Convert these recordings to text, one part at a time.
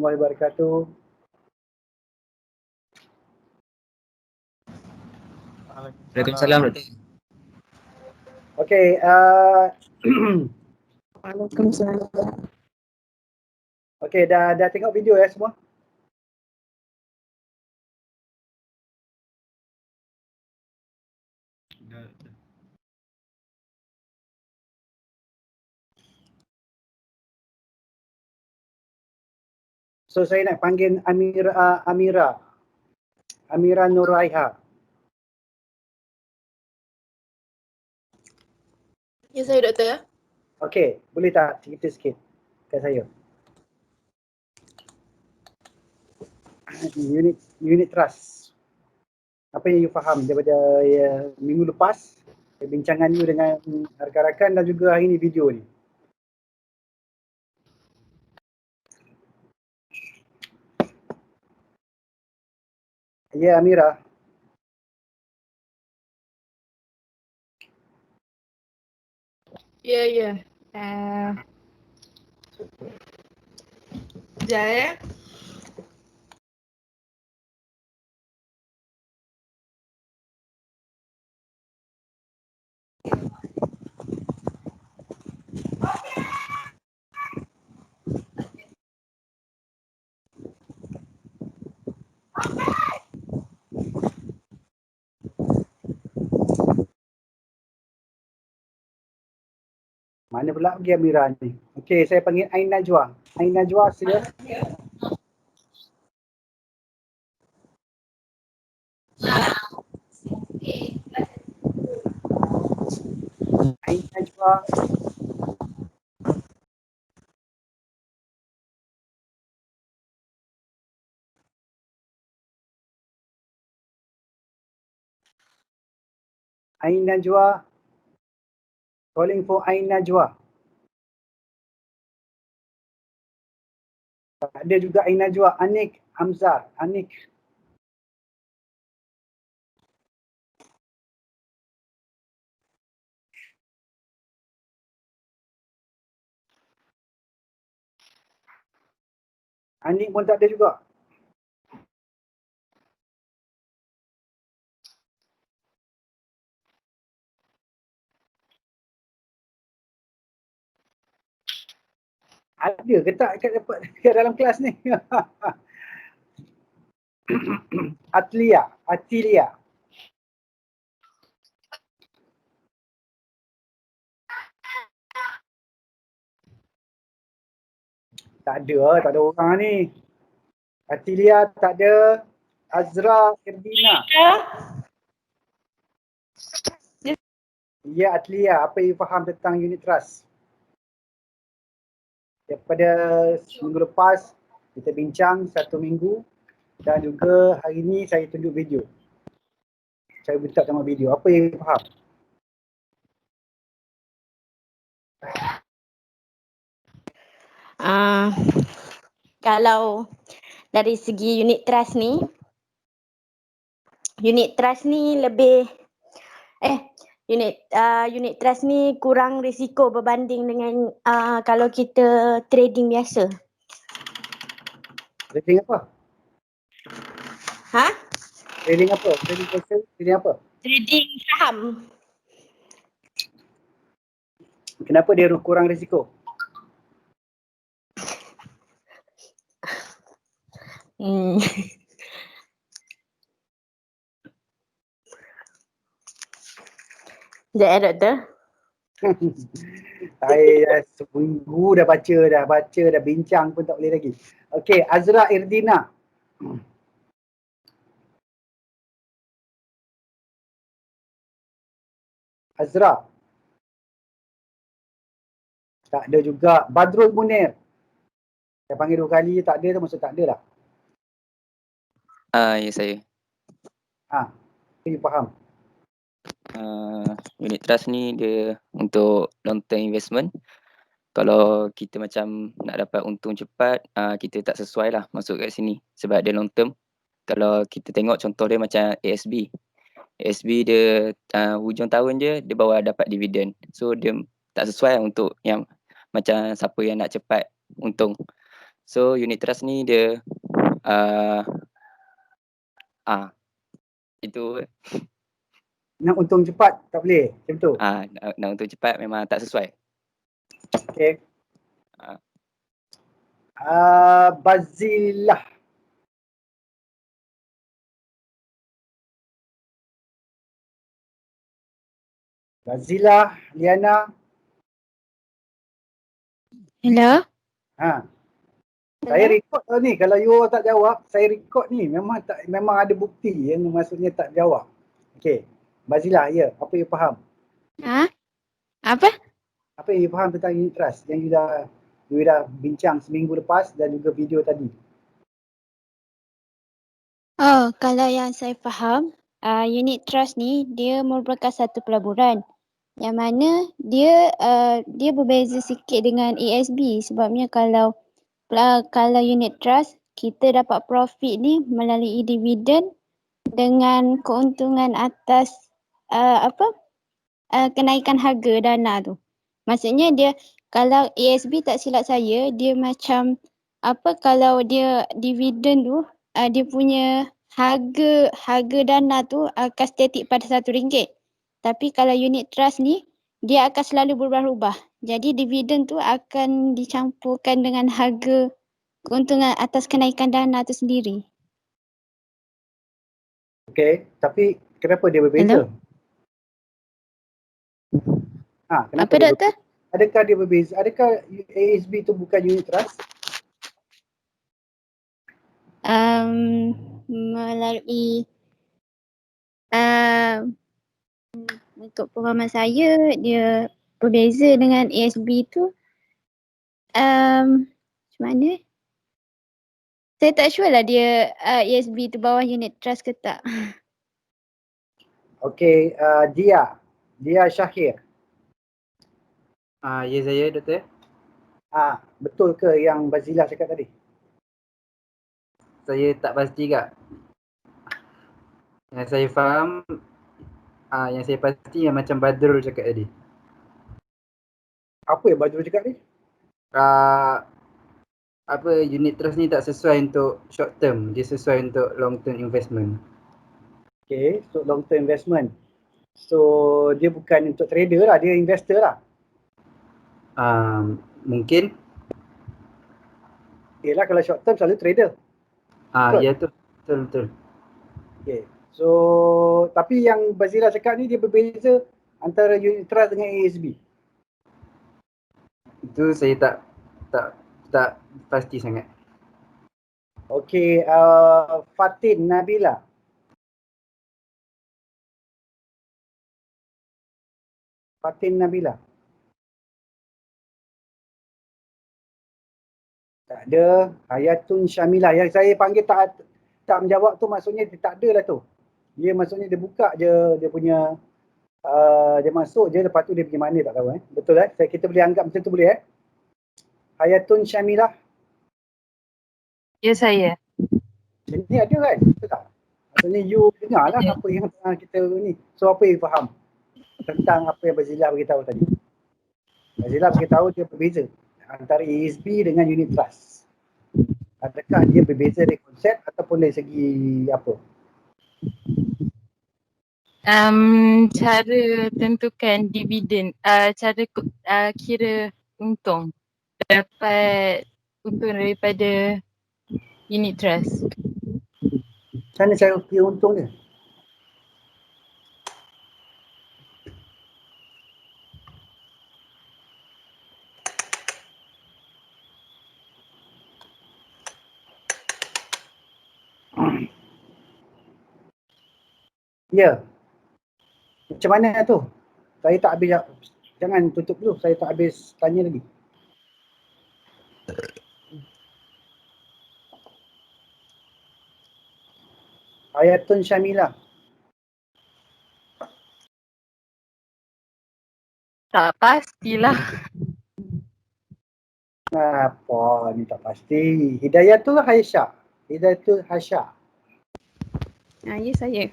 warahmatullahi wabarakatuh. Waalaikumsalam. Okey, Waalaikumsalam. okey, dah tengok video ya semua? So saya nak panggil Amira Nuraiha. Ya, saya doktor. Okey, boleh tak cerita sikit kat saya? Unit trust. Apa yang you faham daripada minggu lepas, perbincangan you dengan rakan-rakan dan juga hari ni video ni? Ya, Amira. Ya. Sekejap ya. Mana pula pergi Amira ni? Okey, saya panggil Ain Najwa. Ain Najwa, sila. Ain Najwa. Ain Najwa. Calling for Ain Najwa. Ada juga Ain Najwa. Anik Hamzah. Anik. Anik pun tak ada juga. Ada ke tak kat dalam kelas ni? Atilia. Tak ada orang ni. Atilia tak ada. Azra Irdina. Ya, Atlia, apa you faham tentang unit trust? Daripada minggu lepas kita bincang 1 minggu dan juga hari ni saya tunjuk video. Saya minta tengok video. Apa yang you faham? Kalau dari segi unit trust ni lebih unit trust ni kurang risiko berbanding dengan kalau kita trading biasa. Trading apa? Ha? Trading apa? Trading biasa? Trading apa? Trading saham. Kenapa dia kurang risiko? Sekejap ya doktor. Saya dah seminggu dah baca, dah bincang pun tak boleh lagi. Okey, Azra Irdina. Azra. Tak ada juga. Badrul Munir. Saya panggil 2 kali, tak ada tu maksud tak ada lah. Ya saya. You faham? Unit trust ni dia untuk long term investment. Kalau kita macam nak dapat untung cepat, kita tak sesuai lah masuk kat sini sebab dia long term. Kalau kita tengok contoh dia macam ASB. ASB dia hujung tahun je dia bawa dapat dividen. So dia tak sesuai untuk yang macam siapa yang nak cepat untung. So unit trust ni dia itu Nak untung cepat tak boleh. Macam tu. nak untuk cepat memang tak sesuai. Okay. Ah. Bazilah. Bazilah, Liana. Hello? Saya record tau ni. Kalau you tak jawab, saya record ni. Memang ada bukti yang maksudnya tak jawab. Okay. Bazilah, ya. Apa you faham? Apa? Apa yang you faham tentang unit trust yang you dah bincang seminggu lepas dan juga video tadi? Oh, kalau yang saya faham, unit trust ni dia merupakan satu pelaburan yang mana dia berbeza sikit dengan ASB sebabnya kalau unit trust kita dapat profit ni melalui dividen dengan keuntungan atas kenaikan harga dana tu. Maksudnya dia kalau ASB tak silap saya dia macam kalau dia dividen tu dia punya harga dana tu akan statik pada RM1. Tapi kalau unit trust ni dia akan selalu berubah-ubah. Jadi dividen tu akan dicampurkan dengan harga keuntungan atas kenaikan dana tu sendiri. Okay, tapi kenapa dia berbeza? Kenapa Apa doktor? Adakah dia berbeza? Adakah ASB tu bukan unit trust? Melalui untuk pemahaman saya dia berbeza dengan ASB tu macam mana? Saya tak sure lah dia ASB tu bawah unit trust ke tak. Okay, Dia Syahir. Ya saya doktor. Betul ke yang Bazilah cakap tadi? Saya tak pasti kak. Yang saya faham, yang saya pasti yang macam Badrul cakap tadi. Apa yang Badrul cakap ni? Unit trust ni tak sesuai untuk short term, dia sesuai untuk long term investment. Okay, so long term investment. So dia bukan untuk trader lah, dia investor lah. Mungkin. Yelah kalau short term selalu trader. Ya tu, betul. Okay, so tapi yang Bazilah cakap ni dia berbeza antara unit trust dengan ASB. Itu saya tak pasti sangat. Okay, Fatin Nabila. Tak ada. Hayatun Syamilah. Yang saya panggil tak menjawab tu maksudnya dia tak ada lah tu. Dia maksudnya dia buka je dia punya dia masuk je lepas tu dia pergi mana tak tahu. Betul kita boleh anggap macam tu boleh Hayatun Syamilah. Ya saya. Ini ada kan? Betul tak? Maksudnya you dengar lah apa yang kita ni. So apa yang faham tentang apa yang Bazilah beritahu tadi? Bazilah beritahu dia berbeza antara ASB dengan unit trust. Adakah dia berbeza dari konsep ataupun dari segi apa? Cara tentukan dividen, cara kira untung. Dapat untung daripada unit trust. Macam mana cara kira untung dia? Ya. Macam mana tu? Saya tak habis, jangan tutup dulu. Saya tak habis tanya lagi. Hayatun Syamilah. Tak pastilah. Apa ni tak pasti. Hidayatul Haisha. Hidayatul Hasya. Ya saya.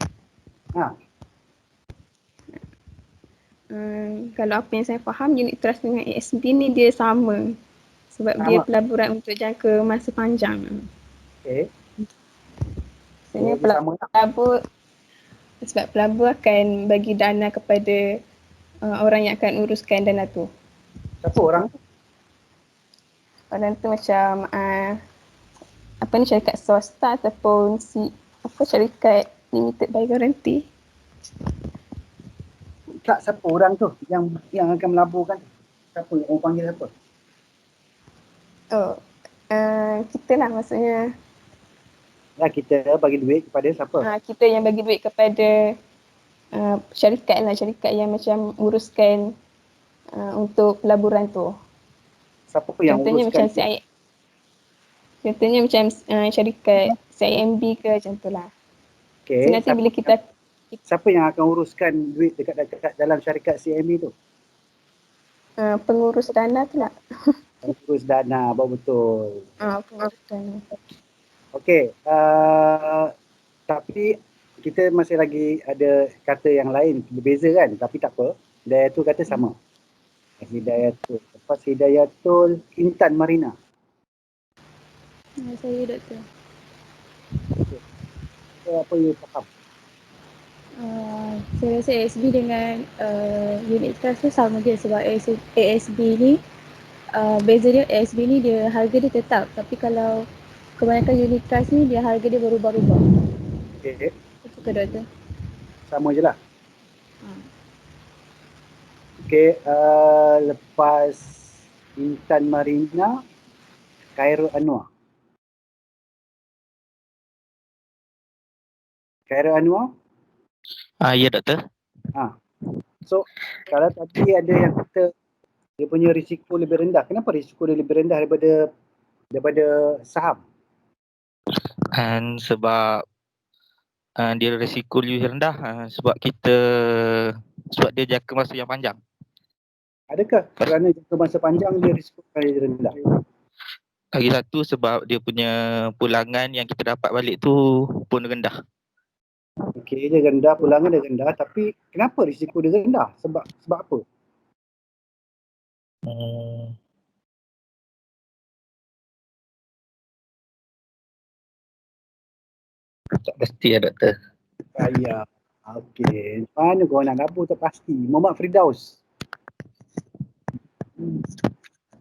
Kalau apa yang saya faham unit trust dengan ASB ni dia sama. So Sebab dia Sama. pelaburan untuk jangka masa panjang. Okey. Sebenarnya Dia sama tak? pelabur, sebab pelabur akan bagi dana kepada orang yang akan uruskan dana tu. Siapa orang tu? Orang tu macam apa ni, syarikat swasta ataupun syarikat limited by guarantee. Tak, siapa orang tu yang akan melaburkan tu? Siapa? Orang panggil siapa? Oh, kita lah maksudnya. Ya, kita bagi duit kepada siapa? Kita yang bagi duit kepada syarikat yang macam uruskan untuk pelaburan tu. Siapa yang Contohnya uruskan? Contohnya macam syarikat CIMB ke macam tu lah. Okay. So nanti bila kita Siapa yang akan uruskan duit dekat dalam syarikat CMB tu? Pengurus dana tu lah. Pengurus dana, betul. Pengurus dana. Okey, tapi kita masih lagi ada kata yang lain berbeza kan, tapi tak apa. Hidayatul kata sama. Hidayatul. Lepas Hidayatul, Intan Marina. Saya doktor. Apa you faham? Saya rasa ASB dengan unit trust tu sama dia sebab ASB ni beza dia, ASB ni dia harga dia tetap, tapi kalau kebanyakan unit trust ni dia harga dia berubah-ubah. Okey. Betul ke doktor? Sama je lah. Okey, lepas Intan Marina, Khairul Anwar. Khairul Anwar? Ya doktor. So, kalau tadi ada yang kata dia punya risiko lebih rendah. Kenapa risiko dia lebih rendah daripada saham? Sebab dia risiko lebih rendah sebab dia jangka masa yang panjang. Adakah kerana jangka masa panjang dia risiko lebih rendah? Lagi satu sebab dia punya pulangan yang kita dapat balik tu pun rendah. Okey, dia rendah, pulangan dia rendah, tapi kenapa risiko dia rendah? Sebab apa? Tak pasti ya doktor. Ya. Okey. Mana kau nak labur tak pasti. Muhammad Firdaus.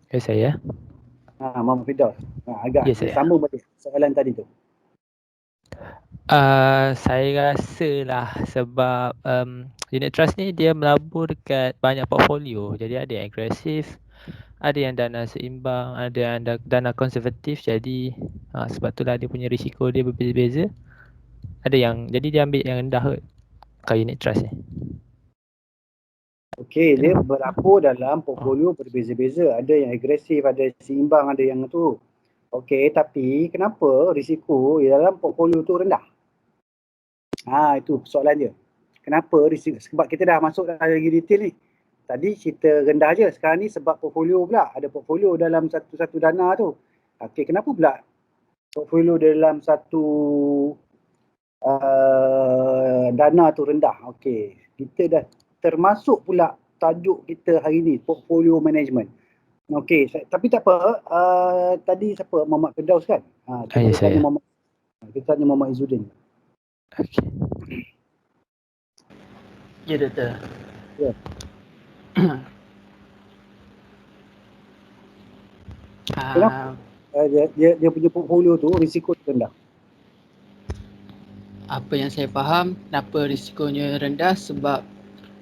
Saya. Muhammad Firdaus. Agak Ya, saya. sama balik soalan tadi tu. Saya rasa lah sebab unit trust ni dia melabur dekat banyak portfolio. Jadi ada yang agresif, ada yang dana seimbang, ada yang dana konservatif. Jadi sebab itulah dia punya risiko dia berbeza-beza. Jadi dia ambil yang rendah kot kat unit trust ni. Okey, dia berlabur dalam portfolio berbeza-beza. Ada yang agresif, ada yang seimbang, ada yang tu. Okey, tapi kenapa risiko dalam portfolio tu rendah? Itu soalan dia. Kenapa risiko? Sebab kita dah masuk lagi detail ni. Tadi cerita rendah je. Sekarang ni sebab portfolio pula. Ada portfolio dalam satu dana tu. Okey, kenapa pula portfolio dalam satu dana tu rendah? Okey, kita dah termasuk pula tajuk kita hari ni, portfolio management. Okey, tapi tak apa. Tadi siapa? Muhammad Firdaus kan? Ya, saya. Kita tanya Muhammad Izzuddin. Okay. Ya doktor. Ya. Kenapa? Dia punya portfolio tu risiko rendah. Apa yang saya faham, kenapa risikonya rendah sebab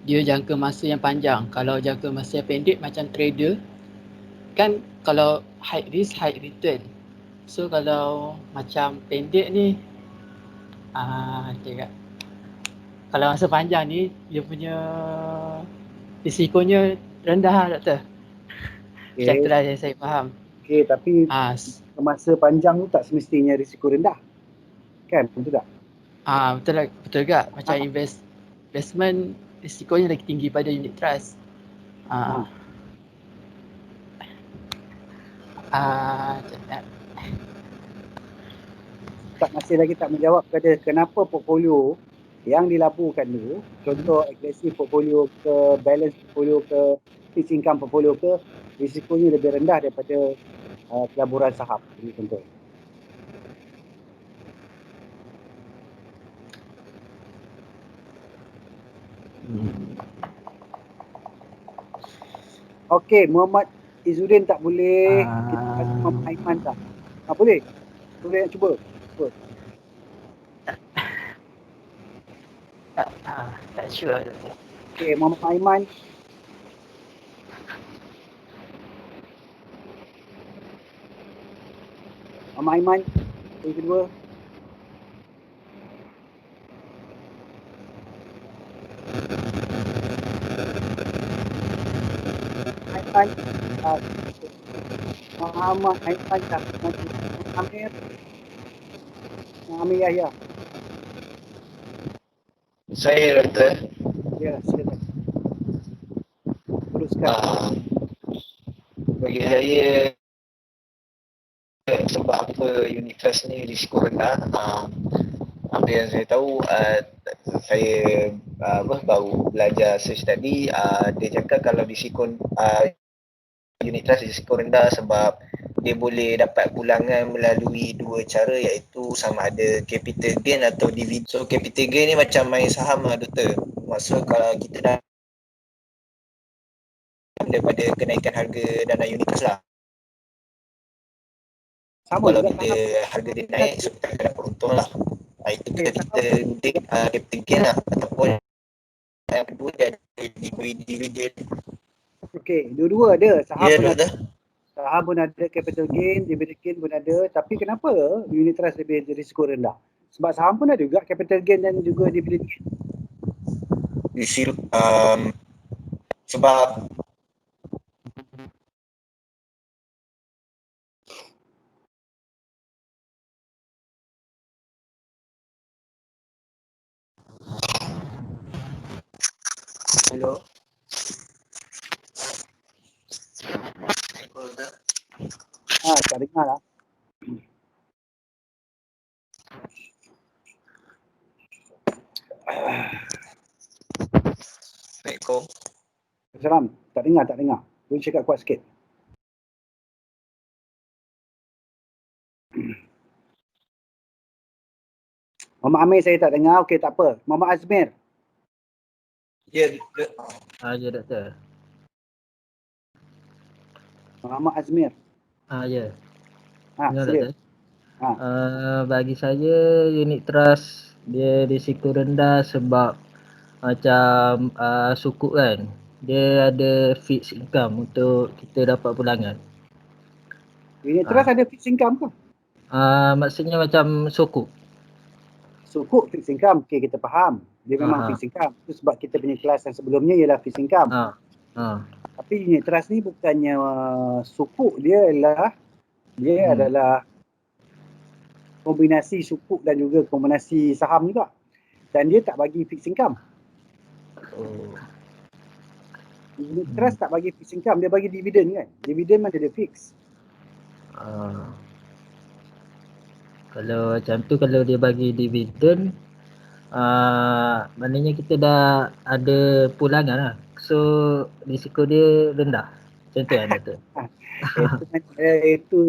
dia jangka masa yang panjang. Kalau jangka masa yang pendek macam trader, kan kalau high risk, high return. So kalau macam pendek ni, kalau masa panjang ni, dia punya risikonya rendah lah doktor. Okay. Macam itulah yang saya faham. Okey, tapi masa panjang tu tak semestinya risiko rendah. Kan? Betul tak? Betul juga. Macam investment risikonya lagi tinggi pada unit trust. Masih lagi tak menjawab kepada kenapa portfolio yang dilaburkan tu, contoh agresif portfolio ke, balance portfolio ke, fixed income portfolio ke, risikonya lebih rendah daripada pelaburan saham. Ini contoh. Okey, Muhammad Izzuddin tak boleh. Kita kasi Muhammad Aiman tak? Boleh? Boleh nak cuba? Tak sure. Okey, Muhammad Aiman. Muhammad Aiman. Yang kedua. Aiman. Muhammad Aiman tak? Amir. Amir Yahya. Saya Dr. Ya, silakan. Teruskan. Bagi saya sebab apa unit trust ni risiko rendah, apa yang saya tahu, saya baru belajar search tadi, dia cakap kalau risiko unit trust risiko rendah sebab dia boleh dapat pulangan melalui dua cara, iaitu sama ada capital gain atau dividen. So capital gain ni macam main saham lah Doktor. Maksud kalau kita dah daripada kenaikan harga dana unit trust lah. Sama Kalau juga bila harga dia naik, so kita akan dapat untung lah. Itu kita take capital gain lah. Ataupun yang kedua dia ada dividen. Okey, dua-dua ada. Saham Ya, pun ada. Doktor. Saham pun ada, capital gain, dividend gain pun ada. Tapi kenapa unit trust lebih risiko rendah? Sebab saham pun ada juga capital gain dan juga dividend gain. Sebab hello. Tak dengar lah. Assalamualaikum. Salam. Tak dengar. Boleh cakap kuat sikit. Muhammad Amir saya tak dengar. Okey, tak apa. Muhammad Azmir. Ya, Ya Doktor. Muhammad Azmir. Ya. Sila. Doktor. Bagi saya unit trust dia risiko rendah sebab macam sukuk kan. Dia ada fixed income untuk kita dapat pulangan. Unit trust ada fixed income ke? Maksudnya macam sukuk. Sukuk fixed income. Okey, kita faham. Dia memang fixed income. Itu sebab kita punya kelas yang sebelumnya ialah fixed income. Tapi unit trust ni bukannya sukuk, dia adalah kombinasi sukuk dan juga kombinasi saham juga. Dan dia tak bagi fixed income. Unit trust tak bagi fixed income, dia bagi dividen kan. Dividen mana dia fix. Kalau macam tu, kalau dia bagi dividen, maknanya kita dah ada pulangan lah. So risiko dia rendah. Macam tu kan Doktor?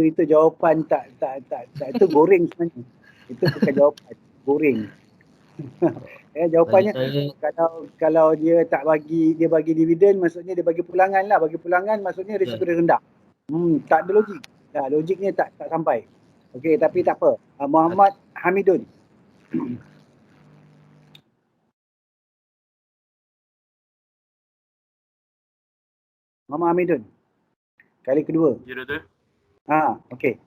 Itu jawapan tak itu goreng sebenarnya. Itu bukan jawapan, goreng. Jawapannya kalau dia tak bagi, dia bagi dividen, maksudnya dia bagi pulangan lah. Bagi pulangan maksudnya risiko dia rendah. Tak ada logik. Logiknya tak sampai. Okey, tapi tak apa. Muhammad Hamidun. Muhammad Hamidun. Kali kedua. Ya, Doktor. Okey.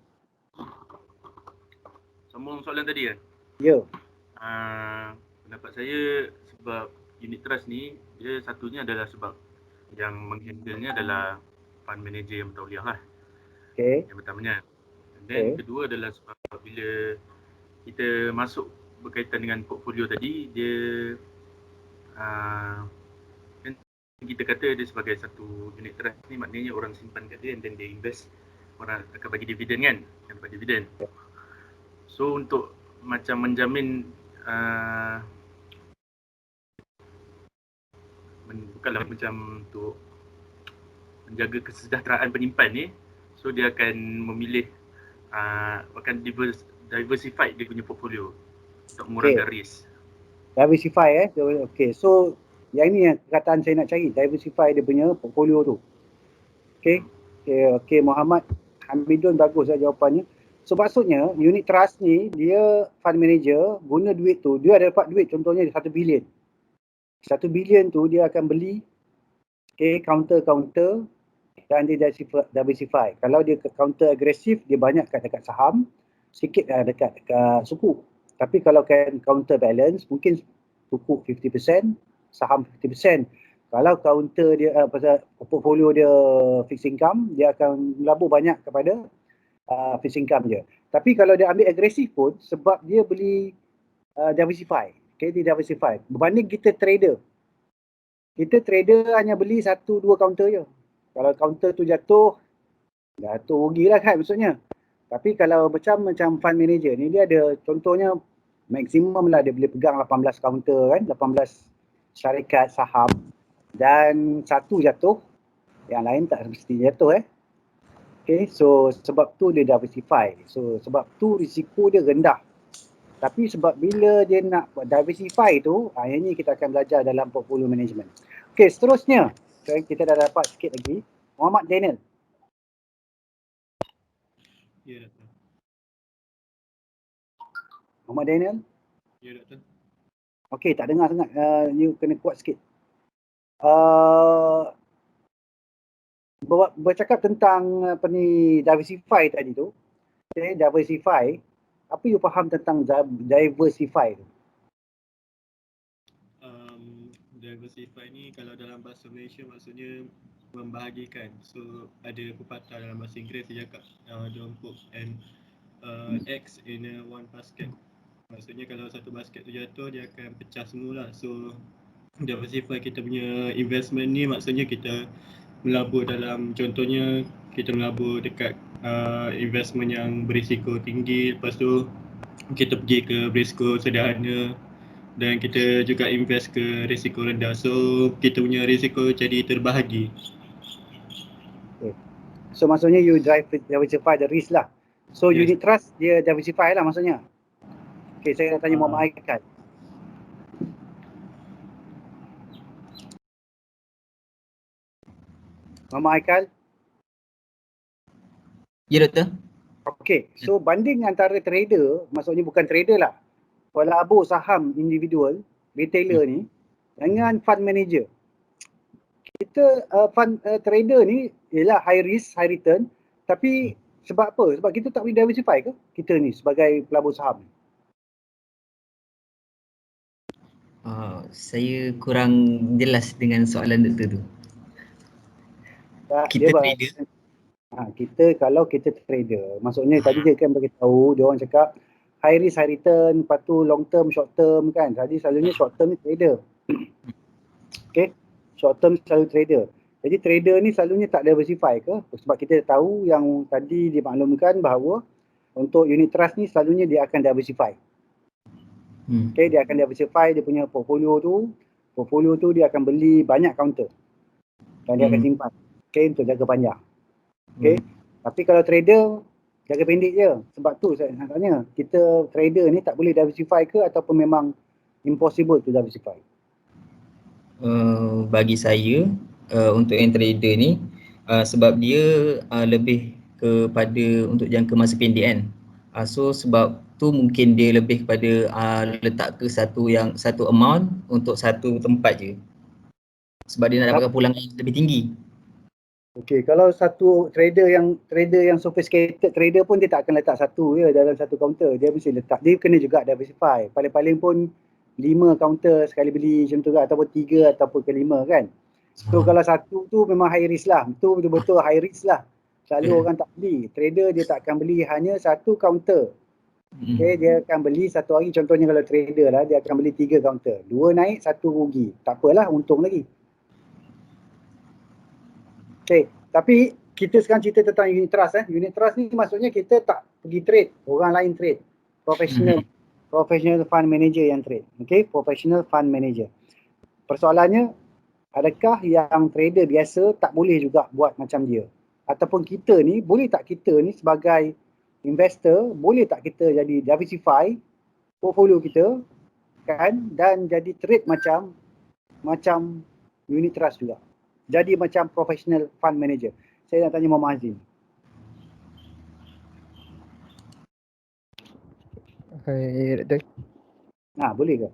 Sambung soalan tadi kan? Ya. Pendapat saya sebab unit trust ni, dia satunya adalah sebab yang menghandle-nya adalah fund manager yang bertauliah lah. Okey. Yang pertamanya. Dan kedua adalah sebab bila kita masuk berkaitan dengan portfolio tadi, dia kan kita kata dia sebagai satu unit trust ni, maknanya orang simpan kat dia and then dia invest, orang akan bagi dividen kan, akan dapat dividen. So untuk macam menjamin bukanlah macam untuk menjaga kesejahteraan penyimpan ni, So dia akan memilih akan diversify dia punya portfolio untuk mengurangkan risk. Diversify Okay, so yang ni yang perkataan saya nak cari, diversify dia punya portfolio tu. Okay, Muhammad Hamidun bagus lah jawapannya. So maksudnya unit trust ni dia fund manager guna duit tu, dia ada dapat duit contohnya 1 bilion. 1 bilion tu dia akan beli counter dan dia diversify. Kalau dia counter agresif, dia banyak dekat saham, sikit dekat suku. Tapi kalau kan counter balance, mungkin suku 50%, saham 50%. Kalau counter dia pasal portfolio dia fixed income, dia akan melabur banyak kepada fixed income je. Tapi kalau dia ambil agresif pun, sebab dia beli diversify. Dia diversify. Berbanding kita trader hanya beli 1-2 counter je. Kalau counter tu jatuh rugilah kan maksudnya. Tapi kalau macam fund manager ni, dia ada contohnya maksimum lah dia boleh pegang 18 counter kan, 18 syarikat saham, dan satu jatuh, yang lain tak mesti jatuh Okay, so sebab tu dia diversify. So sebab tu risiko dia rendah. Tapi sebab bila dia nak buat diversify tu, yang ni kita akan belajar dalam portfolio management. Okay, seterusnya kita dah dapat sikit lagi. Muhammad Daniel. Ya, Doktor. Muhammad Daniel. Ya, Doktor. Okay, tak dengar sangat. You kena kuat sikit. Bercakap tentang apa ni, diversify tadi tu. Okay, diversify. Apa you faham tentang diversify tu? Diversify ni kalau dalam bahasa Malaysia maksudnya membahagikan. So ada pepatah dalam bahasa Inggeris dia cakap don't put an eggs in one basket. Maksudnya kalau satu basket tu jatuh, dia akan pecah semua lah. So diversify kita punya investment ni maksudnya kita melabur dalam, contohnya kita melabur dekat investment yang berisiko tinggi, lepas tu kita pergi ke berisiko sederhana, dan kita juga invest ke risiko rendah. So kita punya risiko jadi terbahagi. Okay. So maksudnya you diversify the risk lah. So unit trust dia diversify lah maksudnya. Okay, saya nak tanya Muhammad Haikal. Muhammad Haikal. Ya, Doktor. Okay, so banding antara trader, maksudnya bukan trader lah, pelabur saham individual, retailer ni, dengan fund manager. Kita fund trader ni ialah high risk, high return, tapi sebab apa? Sebab kita tak boleh diversify ke? Kita ni sebagai pelabur saham. Saya kurang jelas dengan soalan Doktor tu. Kita trader. Kalau kita trader, maksudnya tadi dia kan beritahu, dia orang cakap high risk, high return, lepas tu long term, short term kan. Jadi selalunya short term ni trader. Okay, short term selalu trader. Jadi trader ni selalunya tak diversify ke? Sebab kita tahu yang tadi dimaklumkan bahawa untuk unit trust ni selalunya dia akan diversify. Okay, dia akan diversify dia punya portfolio tu. Portfolio tu dia akan beli banyak counter. Dan dia akan simpan. Okay, untuk jaga panjang. Okay, tapi kalau trader jaga pendek je. Sebab tu saya nak tanya, kita trader ni tak boleh diversify ke ataupun memang impossible to diversify? Bagi saya, untuk yang trader ni, sebab dia lebih kepada untuk jangka masa pendek kan. So sebab tu mungkin dia lebih kepada letak ke satu amount untuk satu tempat je. Sebab dia nak dapatkan pulangan lebih tinggi. Okey, kalau satu trader yang sophisticated trader pun dia tak akan letak satu je dalam satu counter. Dia mesti letak, dia kena juga diversify. Paling-paling pun 5 counter sekali beli macam tu kan, ataupun 3 ataupun ke 5 kan. So kalau satu tu memang high risk lah. Itu betul-betul high risk lah. Selalu orang tak beli. Trader dia tak akan beli hanya satu counter. Okay, dia akan beli satu hari, contohnya kalau trader lah, dia akan beli 3 counter. 2 naik, 1 rugi. Tak apalah, untung lagi. Okay, tapi kita sekarang cerita tentang unit trust. Unit trust ni maksudnya kita tak pergi trade, orang lain trade. Professional fund manager yang trade. Okay, professional fund manager. Persoalannya, adakah yang trader biasa tak boleh juga buat macam dia? ataupun kita ni, boleh tak kita ni sebagai investor, boleh tak kita jadi diversify portfolio kita kan, dan jadi trade macam unit trust juga. Jadi macam professional fund manager. Saya nak tanya Muhammad Azim. Doktor. Boleh ke?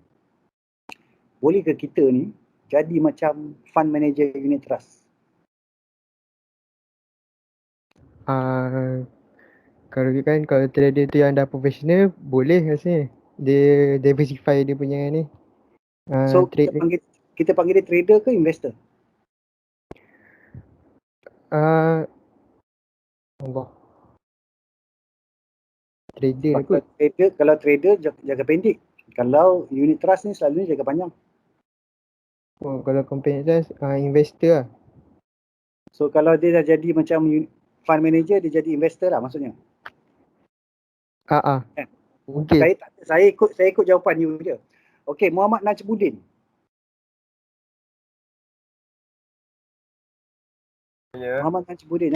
Boleh ke kita ni jadi macam fund manager unit trust? Kalau trader tu yang dah profesional, boleh rasanya. Dia diversify dia punya ni. So Trade kita panggil dia trader ke investor? Allah. Trader kot. Kalau trader jaga pendek. Kalau unit trust ni selalunya jaga panjang. Oh, kalau company trust, investor lah. So kalau dia dah jadi macam fund manager, dia jadi investor lah maksudnya. Mungkin. Saya ikut jawapan you je. Okey, Muhammad Najmuddin. Ya. Muhammad Najmuddin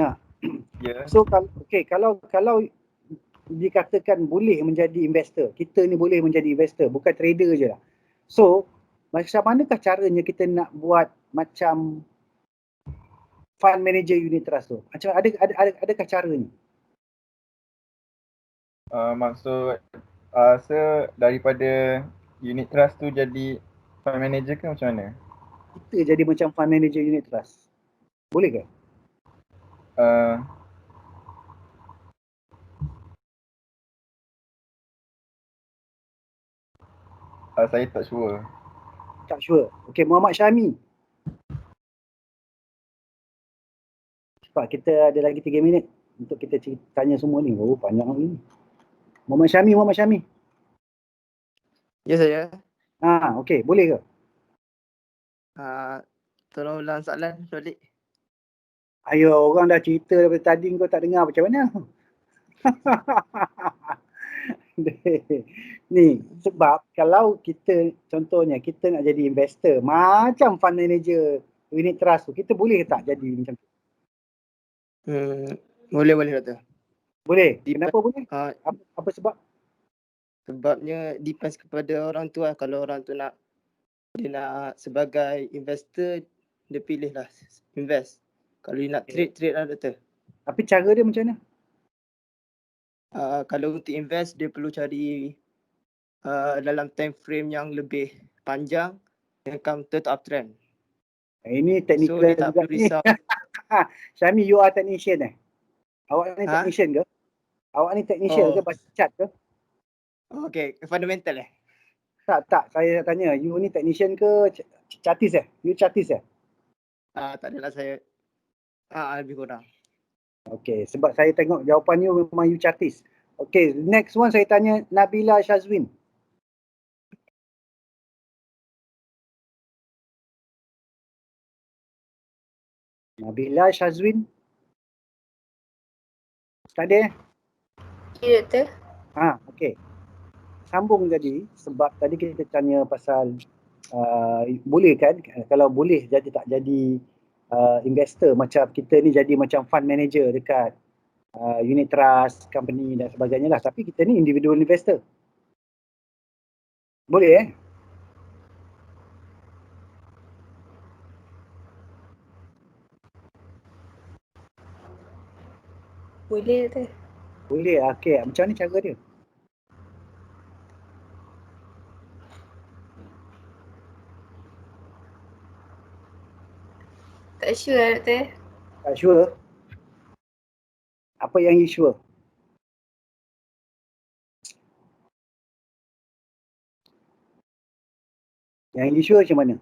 Ya. So kalau dikatakan boleh menjadi investor, kita ni boleh menjadi investor, bukan trader je lah. So macam manakah caranya kita nak buat macam fund manager unit trust tu? Macam adakah caranya? Maksud daripada unit trust tu jadi fund manager ke macam mana? Kita jadi macam fund manager unit trust. Boleh ke? Saya tak sure. Tak sure. Okey, Muhammad Syami. Cepat, kita ada lagi 3 minit untuk kita tanya semua ni. Oh, panjang lagi ni. Muhammad Syami. Ya saya. Okey, boleh ke? Tolong ulang soalan balik. Ayo, orang dah cerita daripada tadi kau tak dengar macam mana? Ni, sebab kalau kita, contohnya kita nak jadi investor macam fund manager unit trust tu, kita boleh tak jadi macam tu? Boleh doktor. Boleh? Kenapa boleh? Apa sebab? Sebabnya depends kepada orang tu lah. Kalau orang tu nak sebagai investor, dia pilih lah invest. Kalau dia nak trade lah doktor. Tapi cara dia macam mana? Kalau untuk invest, dia perlu cari dalam time frame yang lebih panjang dengan counter to uptrend. Ini technical so, dia tak juga perlu ni. risau. Syami, you are technician Awak ni technician ke? Awak ni technician ke? Baca chart ke? Okay, fundamental Tak. Saya nak tanya, you ni technician ke chartist You chartist tak adalah saya. Lebih kurang. Okay, sebab saya tengok jawapan you memang you chartist. Okay, next one saya tanya Nabila Syazwin. Nabila Syazwin. Tak ada Ya, doktor. Okey. Sambung tadi, sebab tadi kita tanya pasal boleh kan, kalau boleh jadi tak jadi investor, macam kita ni jadi macam fund manager dekat unit trust, company dan sebagainya lah. Tapi kita ni individual investor. Boleh Boleh doktor. Boleh, okey. Macam ni cara dia? Tak sure lah doktor. Tak sure? Apa yang you sure? Yang you sure macam mana?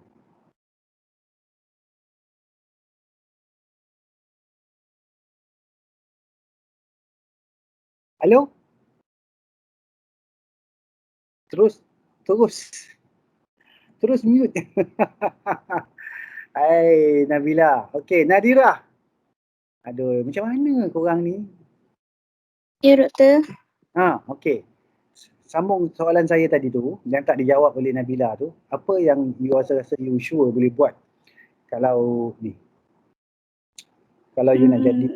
Hello? Terus mute. Hai Nabila. Okey, Nadira. Aduh, macam mana korang ni? Ya, doktor. Okey. Sambung soalan saya tadi tu yang tak dijawab oleh Nabila tu, apa yang you rasa you sure boleh buat kalau ni? Kalau you nak jadi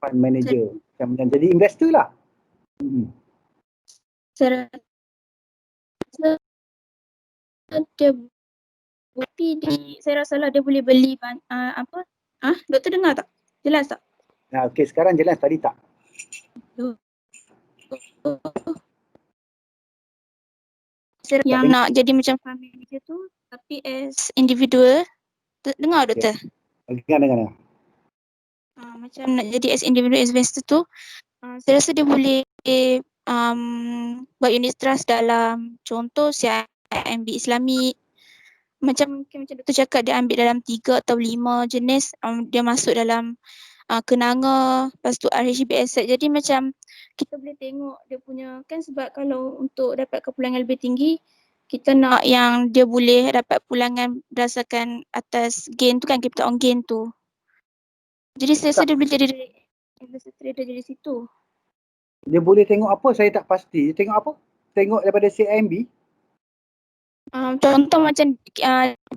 fund manager, macam jadi investor lah. Saya rasa dia tapi saya rasa lah dia boleh beli apa? Doktor dengar tak? Jelas tak? Okey, sekarang jelas, tadi tak. Yang nak jadi macam fund manager tu tapi as individual, dengar doktor? Dengar. Macam nak jadi as individual investor tu, saya rasa dia boleh buat unit trust dalam contoh CIMB Islami. Mungkin macam doktor cakap dia ambil dalam 3 atau 5 jenis, dia masuk dalam kenanga, lepas tu RHB Asset. Jadi macam kita boleh tengok dia punya, kan sebab kalau untuk dapat kepulangan lebih tinggi, kita nak yang dia boleh dapat pulangan berdasarkan atas gain tu kan, capital on gain tu. Jadi saya rasa dia boleh jadi investor trader dari situ. Dia boleh tengok apa? Saya tak pasti. Dia tengok apa? Tengok daripada CIMB? Contoh macam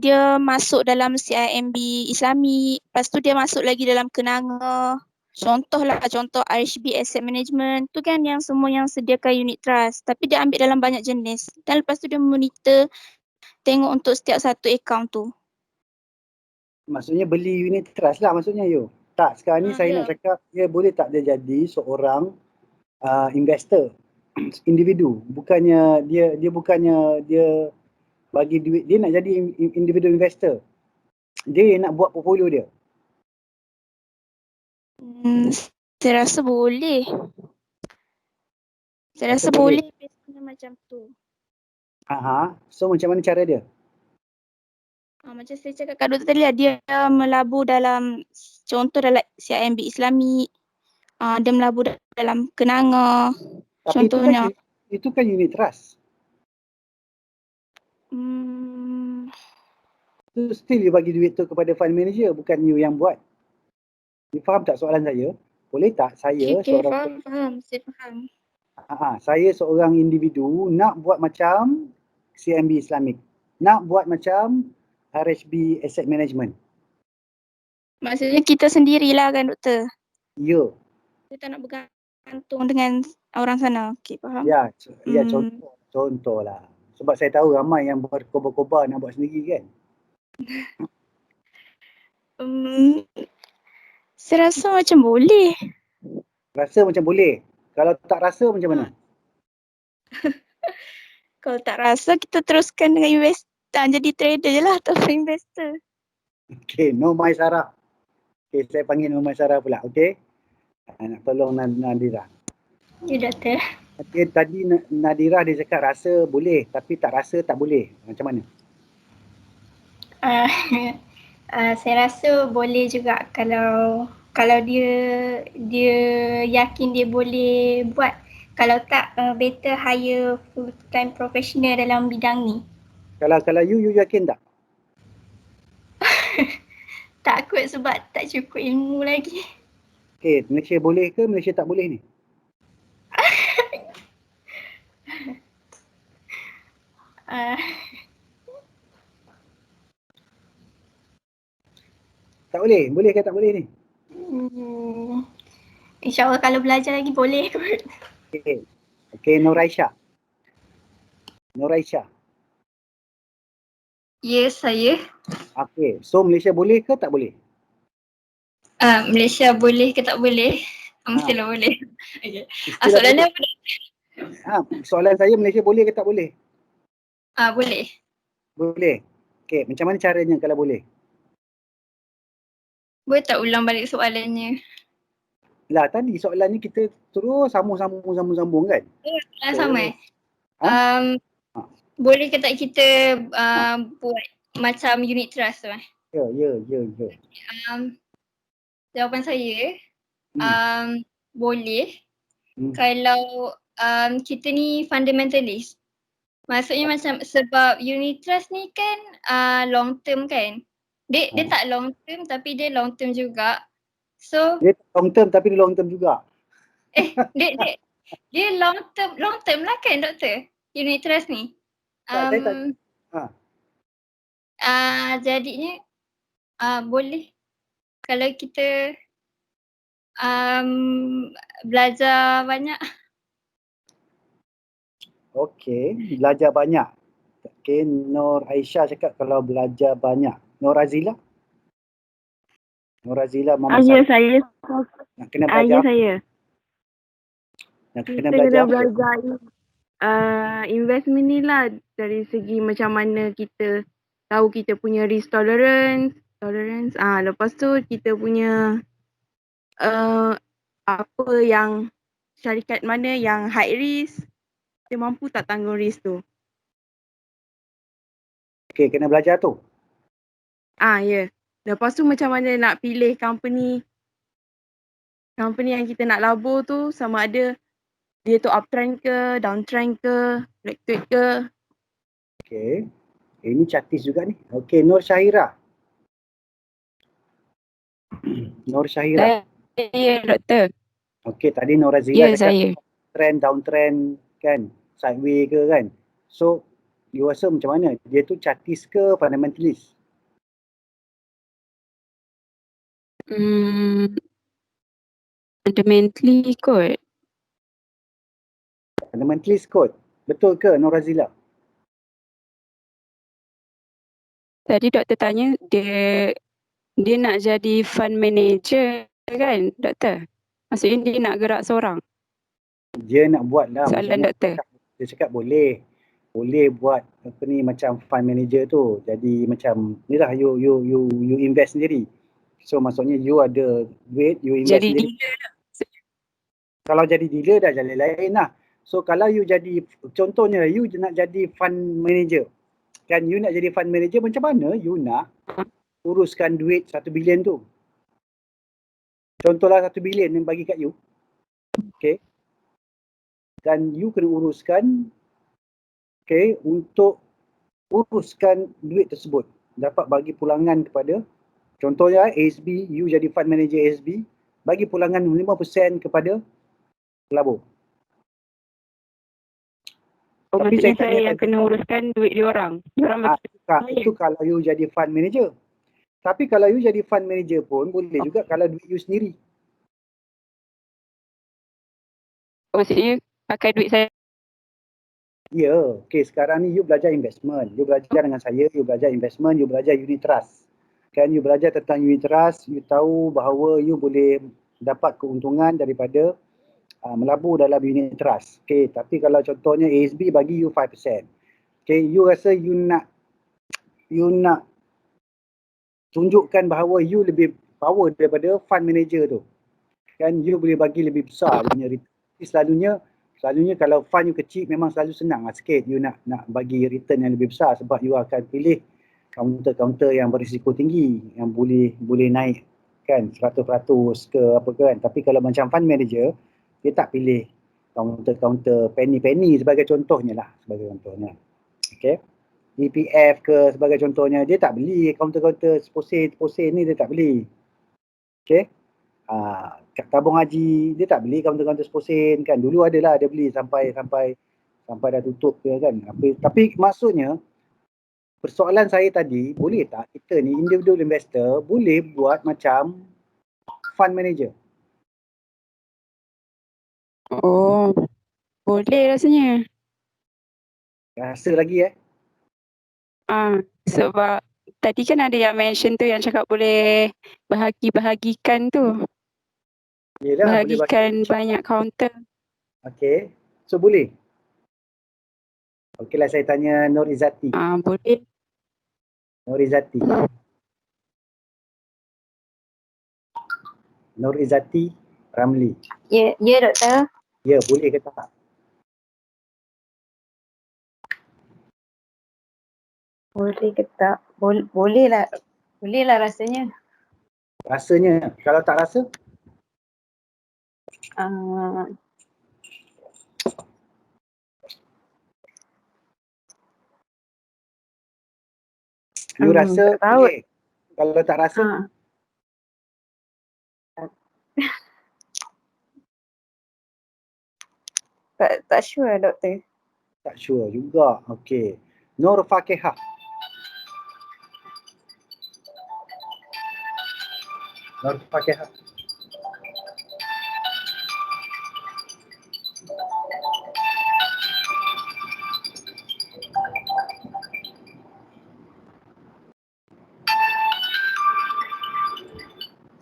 dia masuk dalam CIMB Islami, lepas tu dia masuk lagi dalam kenanga. Contoh RHB Asset Management tu kan yang semua yang sediakan unit trust, tapi dia ambil dalam banyak jenis. Dan lepas tu dia monitor, tengok untuk setiap satu account tu. Maksudnya beli unit trust lah maksudnya you. Tak, sekarang ni saya nak cakap dia boleh tak dia jadi seorang investor individu. Bukannya dia bagi duit, dia nak jadi individual investor. Dia nak buat portfolio dia. Saya rasa boleh. Saya rasa boleh macam tu. So macam mana cara dia? Macam saya cakap kat doktor tadi lah, dia melabur dalam contoh dalam CIMB Islami, dia melabur dalam kenanga. Tapi contohnya. Itu kan unit trust. Tu still you bagi duit tu kepada fund manager, bukan you yang buat. You faham tak soalan saya? Boleh tak saya faham. Saya faham. Saya seorang individu nak buat macam CIMB Islamic, nak buat macam RHB Asset Management. Maksudnya kita sendirilah kan doktor? Ya. Kita tak nak bergantung dengan orang sana. Okey, faham? Ya, contoh lah. Sebab saya tahu ramai yang buat kobar-kobar nak buat sendiri kan. Saya rasa macam boleh. Rasa macam boleh. Kalau tak rasa macam mana? Kalau tak rasa kita teruskan dengan investor. Jadi trader je lah atau investor. Okey, Nomai Sarah. Okey, saya panggil Nomai Sarah pula. Okey. Nak tolong Nadira. Ya doktor. Tadi Nadira dia cakap rasa boleh tapi tak rasa tak boleh. Macam mana? Saya rasa boleh juga kalau dia yakin dia boleh buat. Kalau tak, better hire full time professional dalam bidang ni. Kalau you yakin tak? Takut sebab tak cukup ilmu lagi. Okey, Malaysia boleh ke Malaysia tak boleh ni? Tak boleh? Boleh ke tak boleh ni? InsyaAllah kalau belajar lagi boleh kot. Okey, Noraisha. Ya, saya. Okey, so Malaysia boleh ke tak boleh? Malaysia boleh ke tak boleh? Mestilah boleh. Okay. Soalannya apa? Soalan saya Malaysia boleh ke tak boleh? Boleh. Boleh. Okey, macam mana caranya kalau boleh? Boleh tak ulang balik soalannya? Lah tadi soalannya kita terus sambung kan? Soalan sama boleh ke tak kita buat macam unit trust tu? Ya. Jawapan saya boleh kalau kita ni fundamentalist. Maksudnya macam sebab unit trust ni kan long term kan. Dia tak long term tapi dia long term juga. So dia long term tapi dia long term juga. Dia long term lah kan doktor? Unit trust ni. Jadinya boleh kalau kita Belajar banyak. Okey, belajar banyak. Okey, Nur Aisyah cakap kalau belajar banyak. Nur Azila? Nur Azila Muhammad Ya, Saleh. saya. Nak kena Ya, belajar apa? saya. Nak Kita kena belajar kena apa? belajar investment ni lah dari segi macam mana kita tahu kita punya risk tolerance. Lepas tu kita punya apa yang syarikat mana yang high risk, kita mampu tak tanggung risk tu. Okey, kena belajar tu. Ya. Lepas tu macam mana nak pilih company yang kita nak labur tu, sama ada dia tu uptrend ke, downtrend ke, fluctuate ke. Okey. Ini cantik juga ni. Okey, Nur Syahira. Nur Syahira. Saya, Doktor. Okey, tadi Nur Azila Ya, cakap saya. trend, downtrend kan, sideway ke kan. So, you rasa macam mana? Dia tu chartist ke fundamentalist? Fundamentally kot. Fundamentalist kot. Betul ke Nur Azila? Tadi doktor tanya dia nak jadi fund manager kan, Doktor? Maksudnya dia nak gerak seorang. Dia nak buat lah. Soalan doktor. Dia cakap boleh. Boleh buat apa ni macam fund manager tu. Jadi macam ni lah you invest sendiri. So maksudnya you ada duit, you invest Jadi sendiri. dealer lah. Kalau jadi dealer dah jalan lain lah. So kalau you jadi, contohnya you nak jadi fund manager. Kan you nak jadi fund manager, macam mana you nak uruskan duit 1 bilion tu? Contohlah 1 bilion yang bagi kat you. Okay. Dan you kena uruskan, okay, untuk uruskan duit tersebut. Dapat bagi pulangan kepada, contohnya ASB, you jadi fund manager ASB, bagi pulangan 5% kepada pelabur. Tapi Maksudnya saya tanya yang kena uruskan duit diorang. Diorang itu kalau you jadi fund manager. Tapi kalau you jadi fund manager pun boleh juga kalau duit you sendiri. Maksudnya pakai duit saya. Ya, okay, sekarang ni you belajar investment. You belajar dengan saya, you belajar investment, you belajar unit trust. Kan you belajar tentang unit trust, you tahu bahawa you boleh dapat keuntungan daripada melabur dalam unit trust. Okay, tapi kalau contohnya ASB bagi you 5%. Okay, you rasa you nak tunjukkan bahawa you lebih power daripada fund manager tu. Kan you boleh bagi lebih besar punya return. Selalunya kalau fund you kecil memang selalu senang lah sikit you nak bagi return yang lebih besar sebab you akan pilih kaunter-kaunter yang berisiko tinggi yang boleh naik kan 100% ke apa kan. Tapi kalau macam fund manager dia tak pilih kaunter-kaunter penny sebagai contohnya lah, okay. EPF ke sebagai contohnya, dia tak beli kaunter-kaunter seposen ni, dia tak beli, okay. Tabung haji dia tak beli kaunter-kaunter seposen kan, dulu adalah dia beli sampai dah tutup ke kan. Tapi maksudnya persoalan saya tadi, boleh tak kita ni individual investor boleh buat macam fund manager? Oh, boleh rasanya. Rasa lagi Sebab tadi kan ada yang mention tu yang cakap boleh bahagikan tu. Yelah, bahagikan banyak kaunter. Okay, so boleh? Okeylah saya tanya Nur Izzati. Boleh. Nur Izzati. Nur Izzati Ramli. Ya, doktor. Ya, boleh ke tak? Boleh ke tak? Boleh lah. Boleh lah rasanya. Rasanya, kalau tak rasa? You rasa boleh? Kalau tak rasa? Tak sure doktor. Tak sure juga. Okey. Nur Fakihah. Nur Fakihah.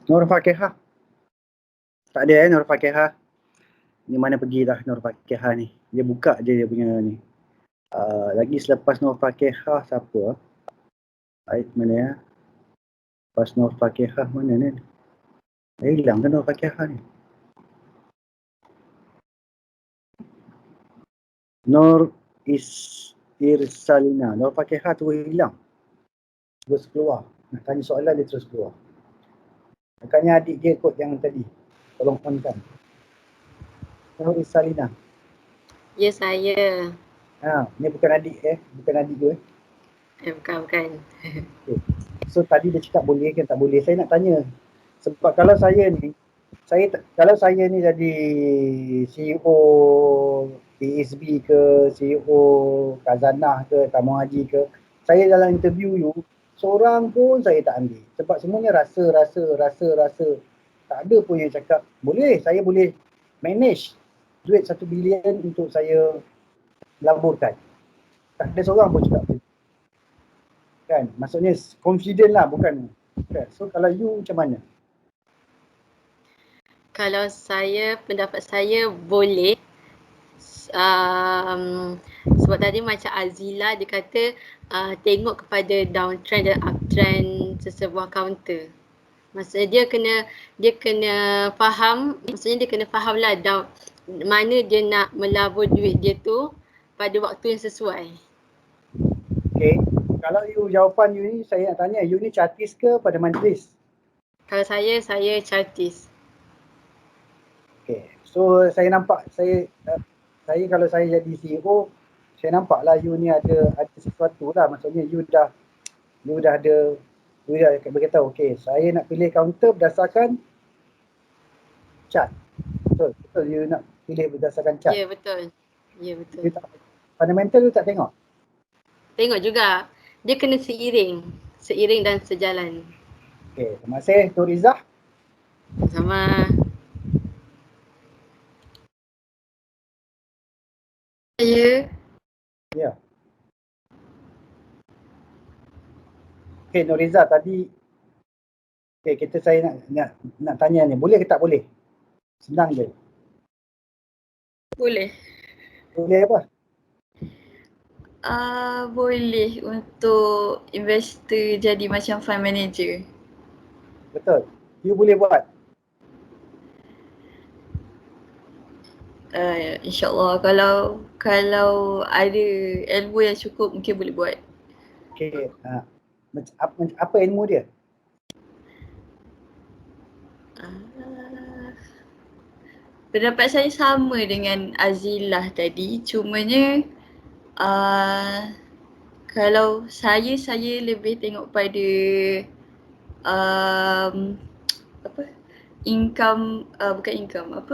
Nur Fakihah. Tak ada Nur Fakihah. Ni mana pergilah Nur Fakihah ni. Dia buka je dia punya ni. Lagi selepas Nur Fakihah siapa? Ait mana ya? Lepas Nur Fakihah mana ni? Hilang kan Nur Fakihah ni? Nur Irsalina. Nur Fakihah tu hilang. Terus keluar. Nak tanya soalan dia terus keluar. Makanya adik dia kot yang tadi. Tolong on kan. Nur Irsalina. Ya, saya. Ni bukan adik bukan adik tu Bukan. Okay. So tadi dia cakap boleh kan tak boleh. Saya nak tanya. Sebab kalau saya ni jadi CEO ASB ke, CEO Khazanah ke, Tamu Haji ke, saya dalam interview you, seorang pun saya tak ambil. Sebab semuanya rasa. Tak ada pun yang cakap, boleh, saya boleh manage duit 1 bilion untuk saya laburkan. Tak ada seorang pun cakap kan, maksudnya confident lah, bukan. So kalau you macam mana? Kalau saya, pendapat saya boleh. Sebab tadi macam Azila dia kata tengok kepada downtrend dan uptrend sesebuah counter. Maksudnya dia kena faham, maksudnya dia kena faham lah mana dia nak melabur duit dia tu pada waktu yang sesuai. Okay, kalau you jawapan you ni, saya nak tanya, you ni chartis ke pada majlis? Kalau saya chartis. Okay, so saya nampak, saya kalau saya jadi CEO, saya nampak lah you ni ada sesuatu lah. Maksudnya you dah beritahu, okay, saya nak pilih counter berdasarkan chart. Betul you nak pilih berdasarkan chart. Ya, betul. Fundamental you tak tengok? Tengok juga. Dia kena seiring dan sejalan. Okay, terima kasih Nur Izzah. Sama. Ya. Okay, Nur Izzah tadi, okay, saya nak tanya ni, boleh ke tak boleh? Senang je. Boleh. Boleh apa? Boleh untuk investor jadi macam fund manager. Betul. You boleh buat. InsyaAllah kalau ada ilmu yang cukup mungkin boleh buat. Okay. Apa ilmu dia? Pendapat saya sama dengan Azilah tadi, cumanya kalau saya lebih tengok pada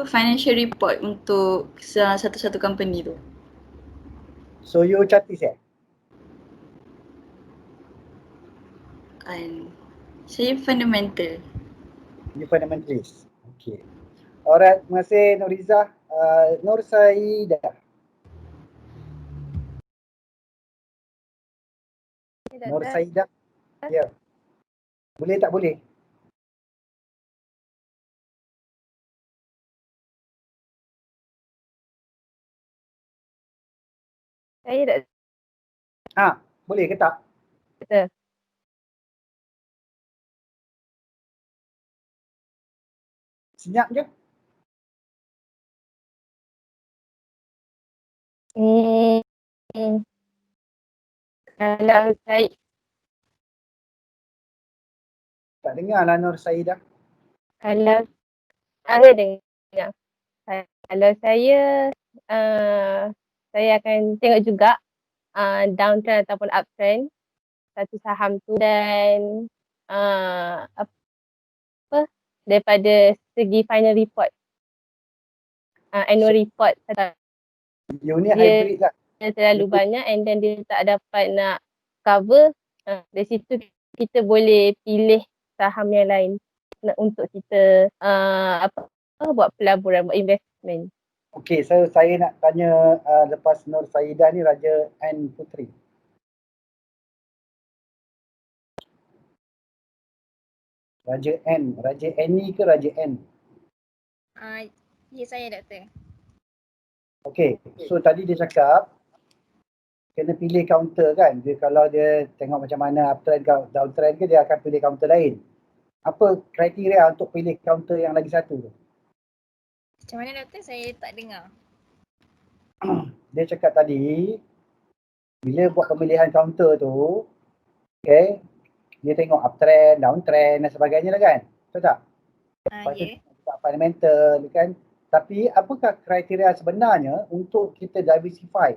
financial report untuk satu-satu company tu. So you chartis Saya fundamental. You fundamentalist. Okay. Alright, terima kasih Nur Izzah. Nur Saidah. Nur Saidah. Ya. Boleh tak boleh? Saya tak. Boleh ke tak? Betul. Senyap je. Kalau saya Tak dengar lah Nur Saidah. Kalau saya dengar. Kalau saya akan tengok juga downtrend ataupun uptrend satu saham tu dan daripada segi final report, annual report. You ni hybrid lah. Dia terlalu banyak and then dia tak dapat nak cover, dari situ kita boleh pilih saham yang lain untuk kita buat pelaburan, buat investment. Okey, so saya nak tanya lepas Nur Saidah ni Raja N Putri. Raja N. Raja Annie ke Raja N? Ya saya doktor. Okey, so tadi dia cakap kena pilih counter kan. Dia kalau dia tengok macam mana uptrend ke downtrend ke, dia akan pilih counter lain. Apa kriteria untuk pilih counter yang lagi satu tu? Macam mana doktor? Saya tak dengar. Dia cakap tadi bila buat pemilihan counter tu, okay, dia tengok uptrend, downtrend dan sebagainya lah kan. Betul tak? Lepas tu juga fundamental kan. Tapi apakah kriteria sebenarnya untuk kita diversify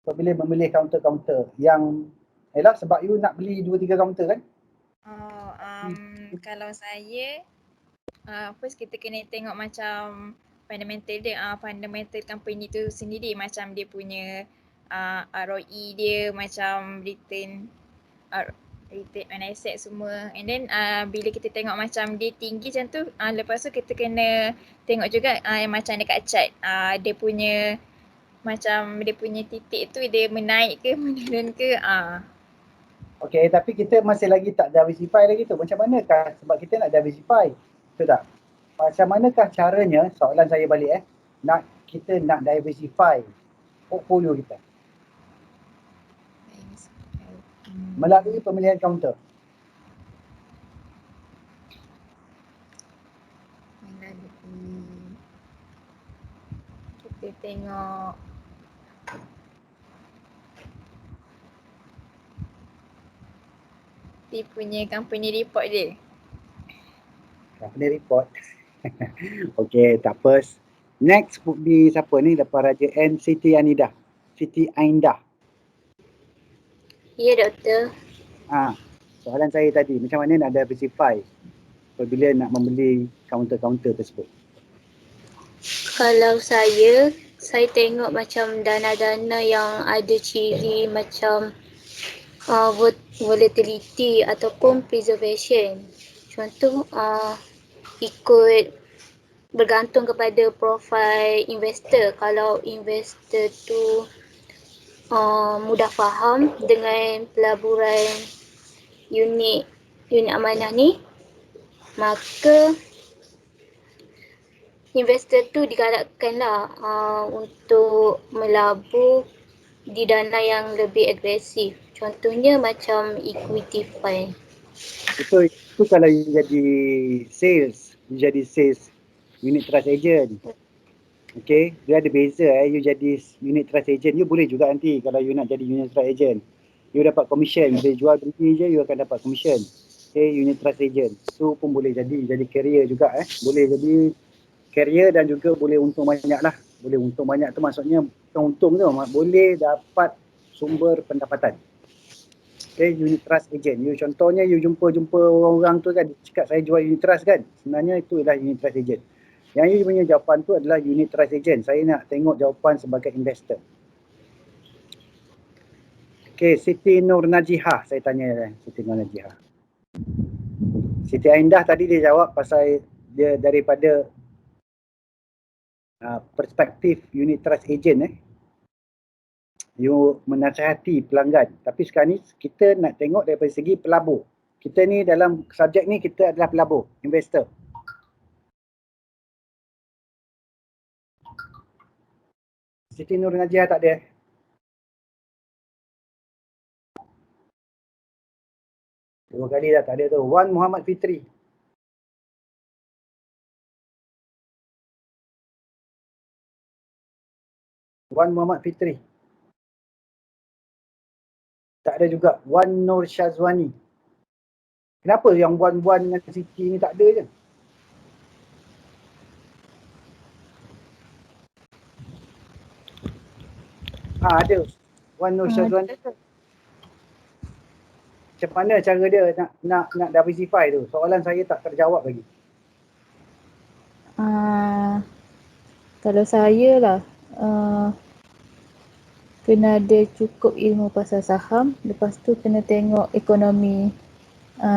apabila memilih counter-counter yang sebab you nak beli 2-3 counter kan? Kalau saya first kita kena tengok macam fundamental dia, fundamental company tu sendiri, macam dia punya ROE dia, macam return on asset semua. And then bila kita tengok macam dia tinggi macam tu, lepas tu kita kena tengok juga macam dekat chart, dia punya macam dia punya titik tu dia menaik ke menurun ke. Okey, tapi kita masih lagi tak diversify lagi tu. Macam manakah sebab kita nak diversify? Betul tak? Macam manakah caranya, soalan saya balik kita nak diversify portfolio kita? Melalui pemilihan counter. Kita tengok dia punya company report dia. Company report. Okey, tak apa. Next would be siapa ni lepas Raja N, Siti Anidah. Siti Aindah. Ya doktor. Soalan saya tadi, macam mana nak diversify apabila nak membeli counter-counter tersebut? Kalau saya tengok macam dana-dana yang ada ciri macam volatility ataupun preservation. Contoh ikut bergantung kepada profil investor. Kalau investor tu mudah faham dengan pelaburan unit amanah ni, maka investor tu digalakkanlah untuk melabur di dana yang lebih agresif. Contohnya macam equity fund. Itu kalau you jadi sales, unit trust agent. Okay, dia ada beza you jadi unit trust agent, you boleh juga nanti kalau you nak jadi unit trust agent. You dapat commission, bila jual beli je you akan dapat commission. Okay, unit trust agent. Tu pun boleh jadi carrier juga boleh jadi carrier dan juga boleh untung banyak lah. Boleh untung banyak tu maksudnya bukan untung tu, boleh dapat sumber pendapatan. Okay, unit trust agent. You contohnya you jumpa orang-orang tu kan, cakap saya jual unit trust kan. Sebenarnya itu adalah unit trust agent. Yang you punya jawapan tu adalah unit trust agent. Saya nak tengok jawapan sebagai investor. Okay, Siti Nur Najihah saya tanya Siti Nur Najihah. Siti Aindah tadi dia jawab pasal dia daripada perspektif unit trust agent you menasihati pelanggan. Tapi sekarang ni kita nak tengok daripada segi pelabur. Kita ni dalam subjek ni kita adalah pelabur, investor. Siti Nur Najihah tak ada. Dua kali dah tak ada tu. Wan Muhammad Fitri. Wan Muhammad Fitri. Tak ada juga. Wan Nur Syazwani. Kenapa yang Wan dengan Siti ni tak ada je? Ada. Wan Nur Syazwani. Macam mana cara dia nak diversify tu? Soalan saya tak terjawab lagi. Kalau saya lah, kena ada cukup ilmu pasal saham, lepas tu kena tengok ekonomi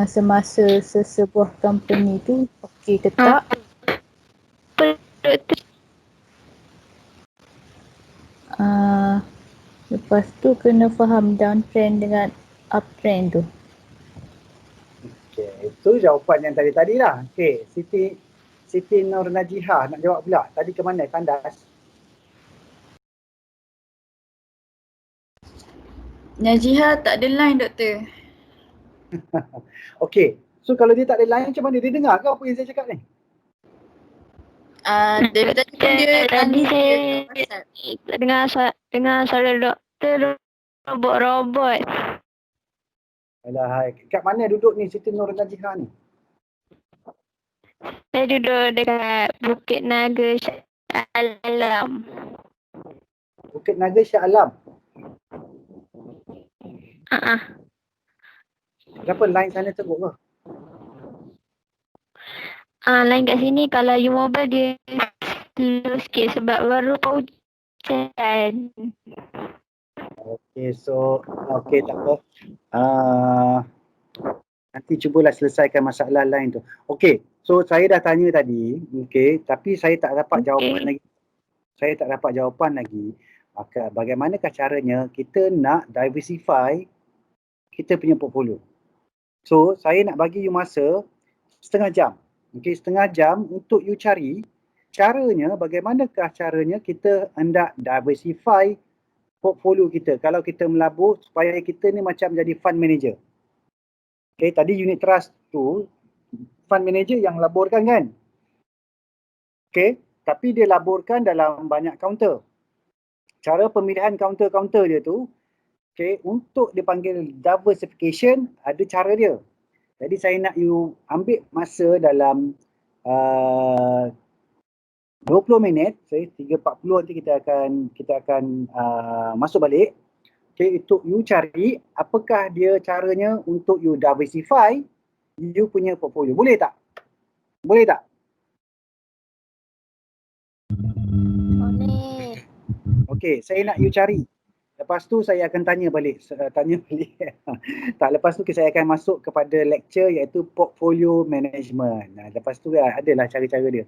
semasa sesebuah company tu okey ke tak. Lepas tu kena faham downtrend dengan uptrend tu. jawapan yang tadi lah. Okey, Siti Nur Najihah nak jawab pula. Tadi ke mana? Kandas. Najihah tak ada line, doktor. Okey. So kalau dia tak ada line, macam mana dia dengar ke apa yang saya cakap ni? Dari tadi pun dia Tadi saya WhatsApp. dengar suara doktor robot-robot. Alah, hai. Kat mana duduk ni Siti Nur Najihah ni? Saya duduk dekat Bukit Naga Shah Alam. Bukit Naga Shah Alam. Kenapa line sana teruk ke? Lain kat sini kalau you mobile dia slow sikit sebab baru hujan. Okey, so tak apa. Nanti cubalah selesaikan masalah lain tu. Okey, so saya dah tanya tadi, okey, tapi saya tak dapat jawapan lagi. Saya tak dapat jawapan lagi. Maka bagaimanakah caranya kita nak diversify kita punya portfolio. So, saya nak bagi you masa setengah jam. Okey, setengah jam untuk you cari caranya, bagaimanakah caranya kita hendak diversify portfolio kita. Kalau kita melabur supaya kita ni macam jadi fund manager. Okay, tadi unit trust tu fund manager yang laburkan kan? Okay, tapi dia laburkan dalam banyak counter. Cara pemilihan counter-counter dia tu, okay, untuk dipanggil diversification, ada cara dia. Jadi saya nak you ambil masa dalam 20 minit, 3.40 nanti kita akan masuk balik. Okay, untuk you cari apakah dia caranya untuk you diversify you punya portfolio. Boleh tak? Boleh tak? Boleh. Okay, saya nak you cari. Lepas tu saya akan tanya balik. Tak, lepas tu saya akan masuk kepada lecture iaitu portfolio management. Lepas tu adalah cara-cara dia.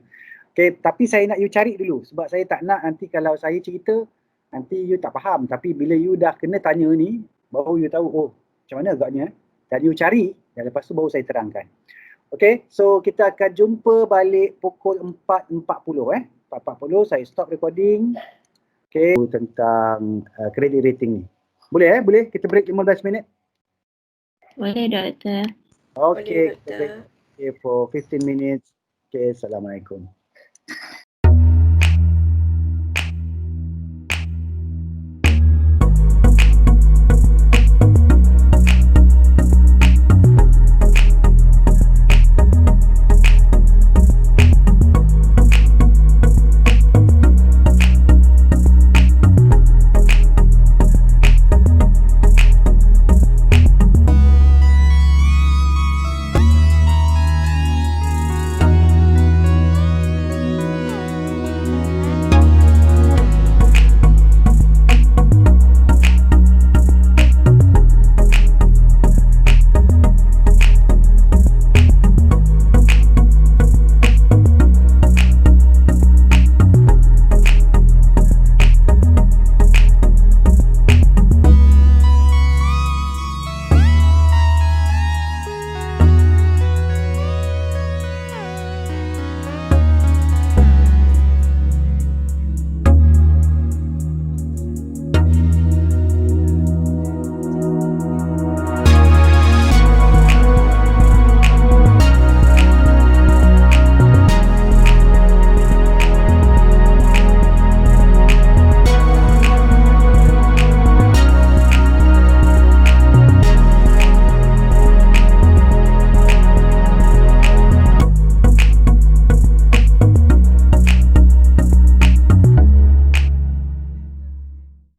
Okay, tapi saya nak you cari dulu sebab saya tak nak nanti kalau saya cerita nanti you tak faham. Tapi bila you dah kena tanya ni, baru you tahu, oh macam mana agaknya. Dan you cari, dan lepas tu baru saya terangkan. Okay, so kita akan jumpa balik pukul 4.40 4.40 saya stop recording. Okay, tentang credit rating ni. Boleh boleh kita break 15 minit? Boleh, doktor. Okay, Boleh, doktor. Okay, for 15 minutes. Okay, Assalamualaikum.